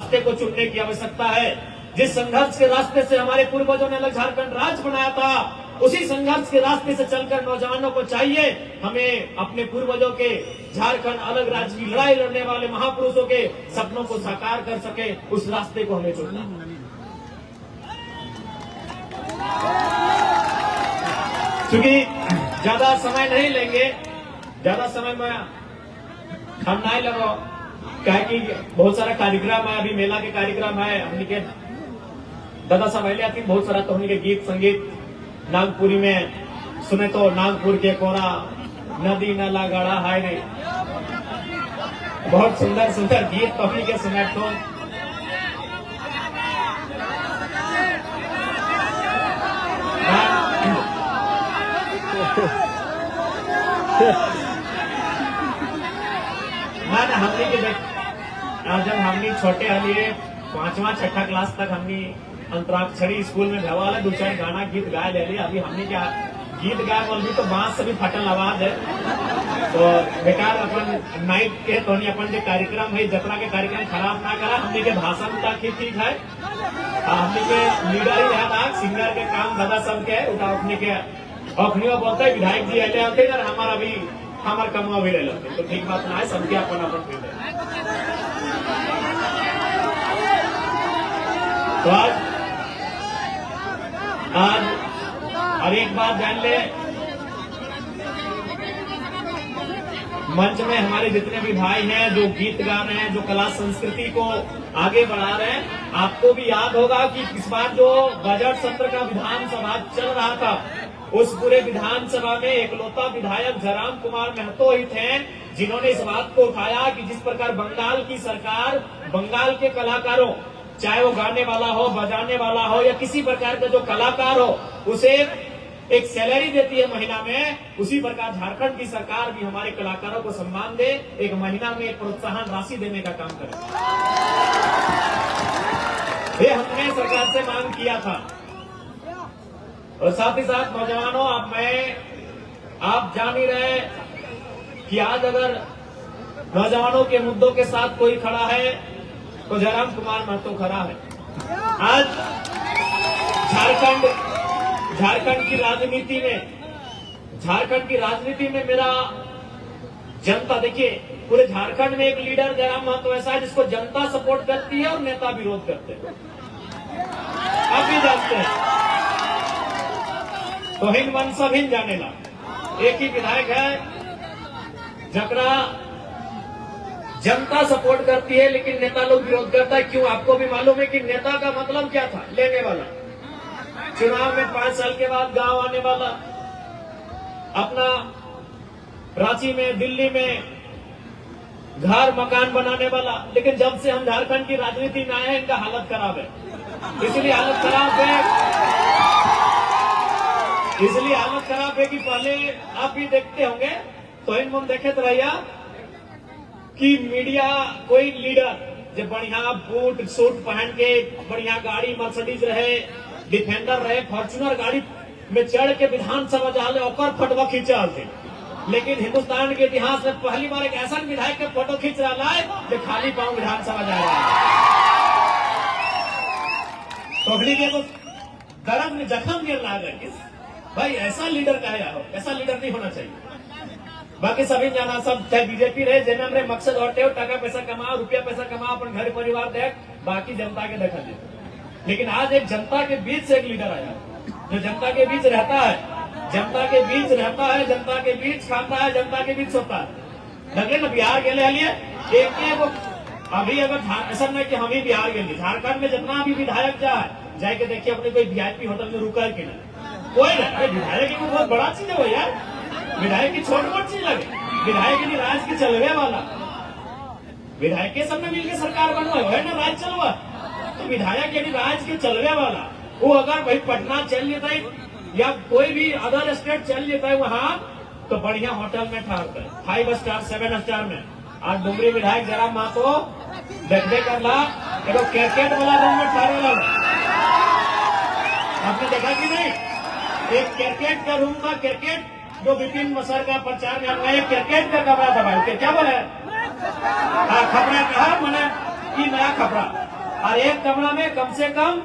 रास्ते को चुनने की आवश्यकता है। जिस संघर्ष के रास्ते से हमारे पूर्वजों ने अलग झारखंड राज्य बनाया था, उसी संघर्ष के रास्ते से चलकर नौजवानों को चाहिए हमें अपने पूर्वजों के झारखंड अलग राज्य की लड़ाई लड़ने वाले महापुरुषों के सपनों को साकार कर सके, उस रास्ते को हमें चुनना। क्योंकि ज्यादा समय नहीं लेंगे, ज्यादा समय में हम नहीं लगो, क्या कि बहुत सारा कार्यक्रम है, अभी मेला के कार्यक्रम है, हमने के दादा साहब पहले आती बहुत सारा तो हमने के गीत संगीत नागपुरी में सुने तो नागपुर के कोरा नदी नाला गाड़ा है नहीं, बहुत सुंदर सुंदर गीत तो हमने के सुने तो ना हमने के जब हमने छोटे हलिए 5वां 6ठा क्लास तक हमने अंतराक्षरी स्कूल में भवा दो चार गाना गीत गाए ले लिया। अभी हमने क्या गीत गाए बोल भी तो बांस से भी फटल आवाज है, तो बेकार अपन नाइट के तो अपन जो कार्यक्रम है जतरा के कार्यक्रम खराब ना करा। हमने के भाषण तक ही ठीक है, हमने के लीडर ही रहा सिंगर के काम दादा सब के उठा अपने के अखनियों बोलते है विधायक जी ऐसे आते हैं हमारा भी हमारे कमा भी ले लेते, तो ठीक बात ना है, सबके अपन अपन तो आज और एक बात जान ले, मंच में हमारे जितने भी भाई हैं जो गीत गा रहे हैं, जो कला संस्कृति को आगे बढ़ा रहे हैं, आपको भी याद होगा कि इस बार जो बजट सत्र का विधानसभा चल रहा था, उस पूरे विधानसभा में एकलौता विधायक जयराम कुमार महतो ही थे जिन्होंने इस बात को उठाया कि जिस प्रकार बंगाल की सरकार बंगाल के कलाकारों, चाहे वो गाने वाला हो, बजाने वाला हो या किसी प्रकार का जो कलाकार हो, उसे एक सैलरी देती है महीना में, उसी प्रकार झारखंड की सरकार भी हमारे कलाकारों को सम्मान दे, एक महीना में एक प्रोत्साहन राशि देने का काम करे। ये हमने सरकार से मांग किया था। और साथ ही साथ नौजवानों, आप जान ही रहे कि आज अगर नौजवानों के मुद्दों के साथ कोई खड़ा है तो जयराम कुमार महतो खड़ा है। आज झारखंड की राजनीति में मेरा जनता, देखिए पूरे झारखंड में एक लीडर जयराम महतो ऐसा है जिसको जनता सपोर्ट करती है और नेता विरोध करते हैं, आप भी जानते हैं। तो हिंद मन सब हिंद जाने ला, एक ही विधायक है जकरा जनता सपोर्ट करती है लेकिन नेता लोग विरोध करता है। क्यों? आपको भी मालूम है कि नेता का मतलब क्या था, लेने वाला, चुनाव में 5 साल के बाद गांव आने वाला, अपना रांची में दिल्ली में घर मकान बनाने वाला। लेकिन जब से हम झारखंड की राजनीति में आए हैं, इनका हालत खराब है। इसलिए हालत खराब है कि पहले आप भी देखते होंगे तो इन हम देखे तो भैया कि मीडिया कोई लीडर जो बढ़िया बूट सूट पहन के बढ़िया गाड़ी मर्सिडीज रहे, डिफेंडर रहे, फॉर्च्यूनर गाड़ी में चढ़ के विधानसभा जाले और फोटो खींचा थे। लेकिन हिंदुस्तान के इतिहास में पहली बार एक ऐसा विधायक के फोटो खींच रहा है जो खाली पांव विधानसभा जा रहा है। तोहनी के तो दर्द में जख्म गिर रहा है भाई, ऐसा लीडर का है, ऐसा लीडर नहीं होना चाहिए। बाकी सभी जाना, सब चाहे बीजेपी रहे, जेने हमरे मकसद होते हो टका पैसा कमाओ, रुपया पैसा कमाओ, अपन घर परिवार देख, बाकी जनता के देखा दे। लेकिन आज एक जनता के बीच से एक लीडर आया जो जनता के बीच रहता है, जनता के बीच रहता है, जनता के बीच खाता है, जनता के बीच सोता है। लगे ना बिहार के लिए एक अभी अगर ऐसा नहीं कि हम ही बिहार गए, झारखंड में जितना भी विधायक जाए के देखिए अपने कोई वीआईपी होटल में रुका है कि नहीं, कोई नहीं। विधायक की बहुत बड़ा चीज है वो यार, विधायक की छोट मोट चीज लगे, विधायक की राज की चलवे वाला, विधायक के सबने मिलकर सरकार बनवा है ना, राज चलवा। तो विधायक यदि राज के चलवे वाला, वो अगर भाई पटना चल लेता है या कोई भी अदर स्टेट चल लेता है वहां, तो बढ़िया होटल में ठहरता है, 5 स्टार 7 स्टार में। आज डुमरी विधायक जयराम महतो देखते कर ला क्रिकेट वाला रूम में ठहरे वाला, आपने देखा कि नहीं? एक क्रिकेट का रूम था, क्रिकेट जो विपिन मसर का प्रचार में हमने क्रिकेट का कमरा था भाई, क्या बोले खबरें कहा मैंने ये नया कपड़ा, और एक कमरा में कम से कम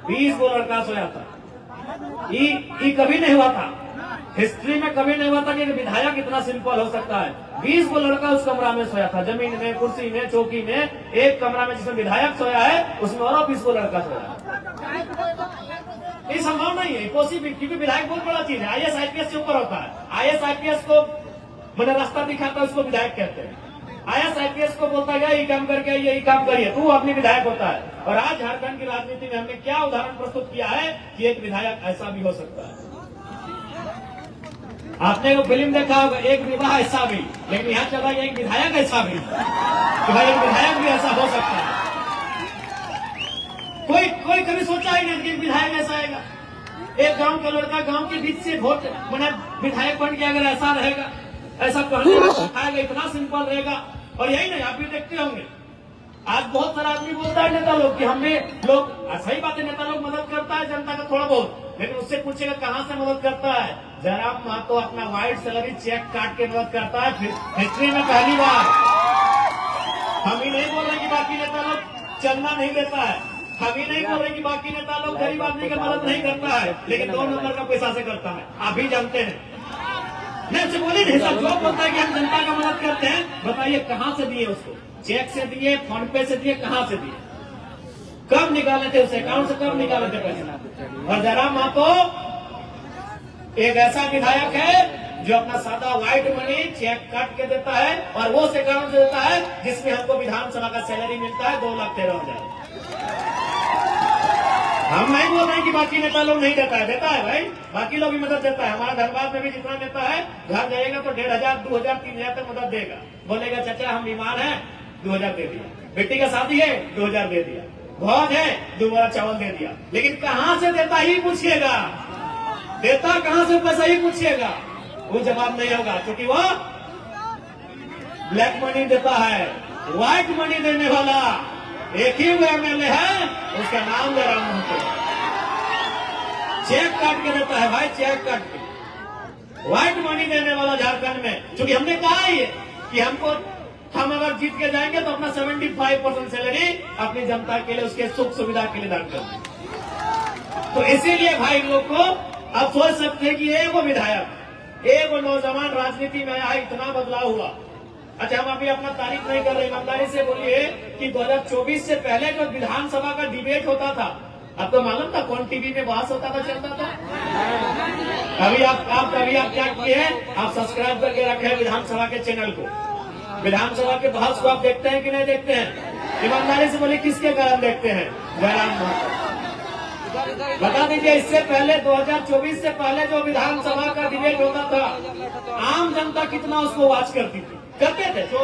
20 गो लड़का सोया था। ये कभी नहीं हुआ था, हिस्ट्री में कभी नहीं हुआ था कि विधायक इतना सिंपल हो सकता है। 20 गो लड़का उस कमरा में सोया था, जमीन में, कुर्सी में, चौकी में। एक कमरा में जिसमें विधायक सोया है उसमें और 20 गो लड़का सोया है। ये संभव नहीं है, पॉसिबल, क्योंकि विधायक बहुत बड़ा चीज है। IAS IPS से ऊपर होता है। IAS IPS को मैंने रास्ता दिखाता है, उसको विधायक कहते हैं। IAS IPS को बोलता है यही काम करके यही काम करिए, तू अपनी विधायक होता है। और आज झारखंड की राजनीति में हमने क्या उदाहरण प्रस्तुत किया है कि एक विधायक ऐसा भी हो सकता है। आपने वो फिल्म देखा होगा, एक विवाह ऐसा भी, लेकिन यहाँ चला गया एक विधायक ऐसा भी, कि भाई एक विधायक भी ऐसा हो सकता है। कोई कभी सोचा ही नहीं कि विधायक ऐसा आएगा। एक गांव का लड़का गांव के बीच से वोट मैंने विधायक बन के अगर ऐसा रहेगा, ऐसा कहने में सिखाएगा, इतना सिंपल रहेगा। और यही नहीं, आप भी देखते होंगे आज बहुत सारा आदमी बोलता है नेता लोग कि हमें लोग, सही बात है, नेता लोग मदद करता है जनता का थोड़ा बहुत, लेकिन उससे पूछेगा कहां से मदद करता है। जयराम महतो अपना वाइट सैलरी चेक काट के मदद करता है, फिर हिस्ट्री में पहली बार। हम ही नहीं बोल रहे कि बाकी नेता लोग चंदा नहीं देता है, हम ही नहीं बोल रहे कि बाकी नेता लोग गरीब आदमी का मदद नहीं करता है, लेकिन 2 नंबर का पैसा से करता है। आप भी जानते हैं, मैं से बोली नहीं सर, जो बोलता है कि हम जनता का मदद करते हैं, बताइए कहां से दिए उसको? चेक से दिए, फोन पे से दिए, कहां से दिए? कब निकाले थे उसे अकाउंट से, कब निकाले थे पैसे? और जयराम महतो एक ऐसा विधायक है जो अपना सादा व्हाइट मनी चेक काट के देता है, और वो उस अकाउंट से देता है जिसमें हमको विधानसभा का सैलरी मिलता है 2,13,000। हम नहीं बोल रहे कि बाकी नेता लोग नहीं देता है, देता है भाई, बाकी लोग भी मदद देता है। हमारा धनबाद में भी जितना नेता है, घर जाएगा तो 1,500, 2,000, 3,000 तक मदद देगा। बोलेगा चाचा हम बीमार हैं, 2,000 दे दिया। बेटी का शादी है, 2,000 दे दिया। भोज है, 2 बोरा चावल दे दिया। लेकिन कहां से देता ही पूछिएगा, देता कहां से पैसा ही पूछिएगा, वो जवाब नहीं होगा, क्योंकि वो ब्लैक मनी देता है। व्हाइट मनी देने वाला एक ही MLA है, उसका नाम जयराम महतो। चेक काट के देता है भाई, चेक काट के। व्हाइट मनी देने वाला झारखंड में, क्योंकि हमने कहा है कि हम अगर जीत के जाएंगे तो अपना 75% सैलरी अपनी जनता के लिए, उसके सुख सुविधा के लिए दान करेंगे। तो इसीलिए भाई लोग को आप सोच सकते हैं कि एक वो विधायक, एक वो नौजवान राजनीति में आया, इतना बदलाव हुआ। अच्छा, हम अभी अपना तारीफ नहीं कर रहे, ईमानदारी से बोलिए कि 2024 से पहले जो विधानसभा का डिबेट होता था, आपको मालूम था कौन टीवी में बहस होता था, चलता था? अभी आप क्या किए हैं, आप सब्सक्राइब करके रखे हैं विधानसभा के चैनल को। विधानसभा के बहस को आप देखते हैं कि नहीं देखते हैं? ईमानदारी से बोलिए किसके कारण देखते हैं? जयराम महतो। बता दीजिए, इससे पहले 2024 से पहले जो विधानसभा का डिबेट होता था, आम जनता कितना उसको वॉच करती थी, करते थे। जो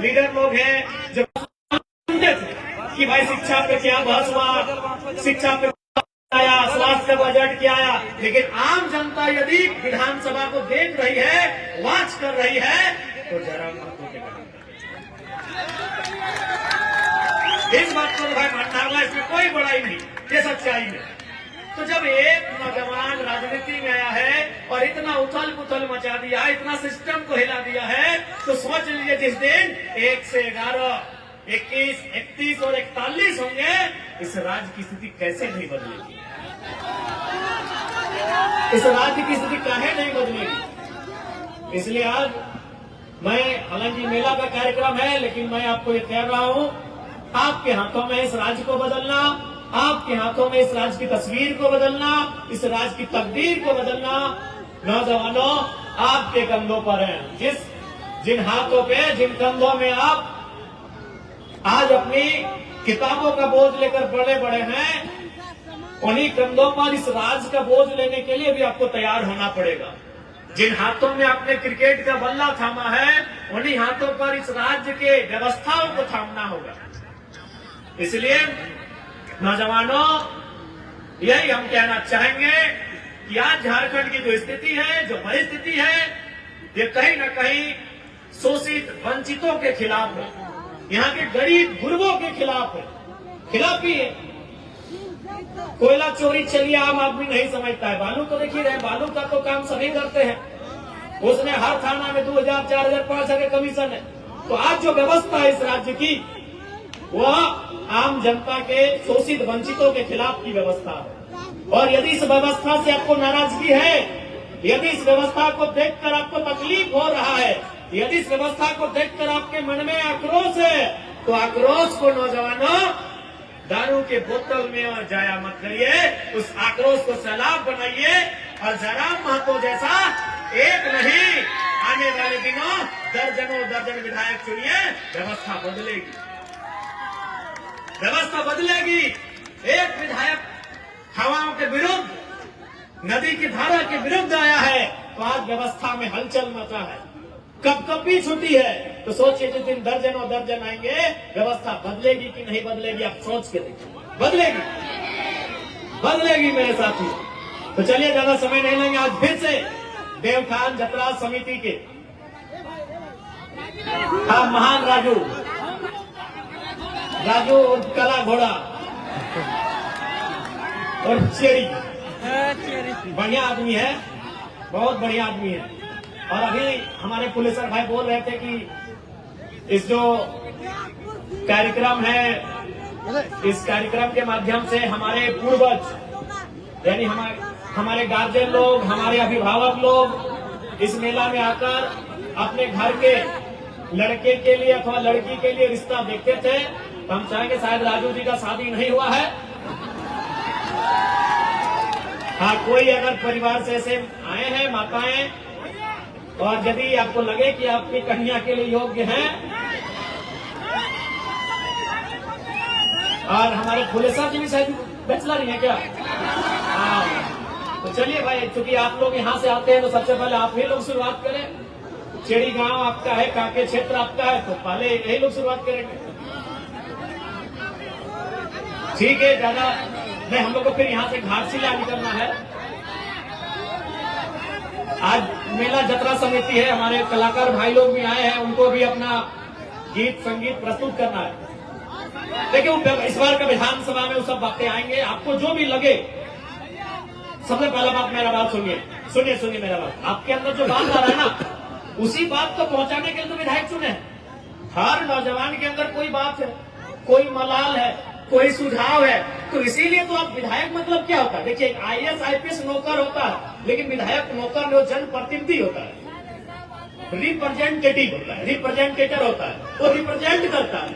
लीडर लोग हैं जो सुनते थे कि भाई शिक्षा पे क्या बहस हुआ, शिक्षा पे आया, स्वास्थ्य का बजट क्या आया, लेकिन आम जनता यदि विधानसभा को देख रही है, वॉच कर रही है, तो जयराम महतो के कारण। इस बात को भाई मानना होगा, इसमें कोई बड़ाई नहीं, ये सच्चाई है। तो जब एक नौजवान राजनीति में आया है और इतना उथल पुथल मचा दिया है, इतना सिस्टम को हिला दिया है, तो सोच लीजिए जिस दिन 1 से 11, 21, 31 और 41 होंगे, इस राज्य की स्थिति कैसे नहीं बदलेगी? इस राज्य की स्थिति काहे नहीं बदलेगी? इसलिए आज मैं, हालांकि मेला का कार्यक्रम है, लेकिन मैं आपको ये कह रहा हूं, आपके हाथों में इस राज्य को बदलना, आपके हाथों में इस राज्य की तस्वीर को बदलना, इस राज्य की तकदीर को बदलना, नौजवानों आपके कंधों पर है। जिन हाथों पे, जिन कंधों में आप आज अपनी किताबों का बोझ लेकर बड़े बड़े हैं, उन्हीं कंधों पर इस राज्य का बोझ लेने के लिए भी आपको तैयार होना पड़ेगा। जिन हाथों में आपने क्रिकेट का बल्ला थामा है, उन्हीं हाथों पर इस राज्य के व्यवस्थाओं को थामना होगा। इसलिए नौजवानों, यही हम कहना चाहेंगे कि आज झारखंड की जो स्थिति है, जो परिस्थिति है, ये कहीं न कहीं शोषित वंचितों के खिलाफ है, यहाँ के गरीब गुरबों के खिलाफ है, खिलाफ ही है। कोयला चोरी चलिए आम आदमी नहीं समझता है, बालू तो देखिए रहे, बालू का तो काम सभी करते हैं, उसमें हर थाना में 2,000, 4,000, 5,000 कमीशन है। तो आज जो व्यवस्था है इस राज्य की, वह आम जनता के शोषित वंचितों के खिलाफ की व्यवस्था है। और यदि इस व्यवस्था से आपको नाराजगी है, यदि इस व्यवस्था को देखकर आपको तकलीफ हो रहा है, यदि इस व्यवस्था को देखकर आपके मन में आक्रोश है, तो आक्रोश को नौजवानों दारू के बोतल में और जाया मत करिए, उस आक्रोश को सैलाब बनाइए और जयराम महतो जैसा एक नहीं, आने वाले दिनों दर्जनों दर्जन विधायक चुनिए, व्यवस्था बदलेगी, व्यवस्था बदलेगी। एक विधायक हवाओं के विरुद्ध, नदी की धारा के विरुद्ध आया है तो आज व्यवस्था में हलचल मचा है, कपकपी छुटी है। तो सोचिए जिस दिन दर्जनों दर्जन आएंगे, व्यवस्था बदलेगी कि नहीं बदलेगी, आप सोच के देखिए। बदलेगी, बदलेगी मेरे साथी। तो चलिए ज्यादा समय नहीं लेंगे, आज फिर से देवखान जतरा समिति के महान राजू और कला घोड़ा और चेरी, बढ़िया आदमी है, बहुत बढ़िया आदमी है। और अभी हमारे पुलिसर भाई बोल रहे थे कि इस जो कार्यक्रम है, इस कार्यक्रम के माध्यम से हमारे पूर्वज यानी हमारे गार्जियन लोग, हमारे अभिभावक लोग इस मेला में आकर अपने घर के लड़के के लिए अथवा लड़की के लिए रिश्ता देखते थे। तो हम चाहेंगे शायद राजू जी का शादी नहीं हुआ है। हाँ, कोई अगर परिवार से ऐसे आए हैं माताएं, और यदि आपको लगे कि आपकी कन्या के लिए योग्य हैं, और हमारे पुलिसर जी भी शायद बैचलर ही है क्या? हाँ, तो चलिए भाई, चूंकि आप लोग यहाँ से आते हैं तो सबसे पहले आप ही लोग शुरुआत करें। चेड़ी गांव आपका है, कांके क्षेत्र आपका है, तो पहले यही लोग शुरुआत करेंगे। ठीक है, ज्यादा नहीं, हम लोग को फिर यहाँ से घाटशिला निकलना है। आज मेला जतरा समिति है, हमारे कलाकार भाई लोग भी आए हैं, उनको भी अपना गीत संगीत प्रस्तुत करना है। देखिए इस बार का विधानसभा में वो सब बातें आएंगे, आपको जो भी लगे। सबसे पहला बात, मेरा बात सुनिए मेरा बात। आपके अंदर जो बात आ रहा है ना, उसी बात को पहुंचाने के लिए तो विधायक चुने। हर नौजवान के अंदर कोई बात है, कोई मलाल है, कोई सुझाव है, तो इसीलिए तो आप विधायक मतलब क्या होता है? देखिए, IAS IPS नौकर होता है, लेकिन विधायक नौकर जो जनप्रतिनिधि होता है, रिप्रेजेंटेटिव होता है, रिप्रेजेंटेटर होता है, वो रिप्रेजेंट करता है।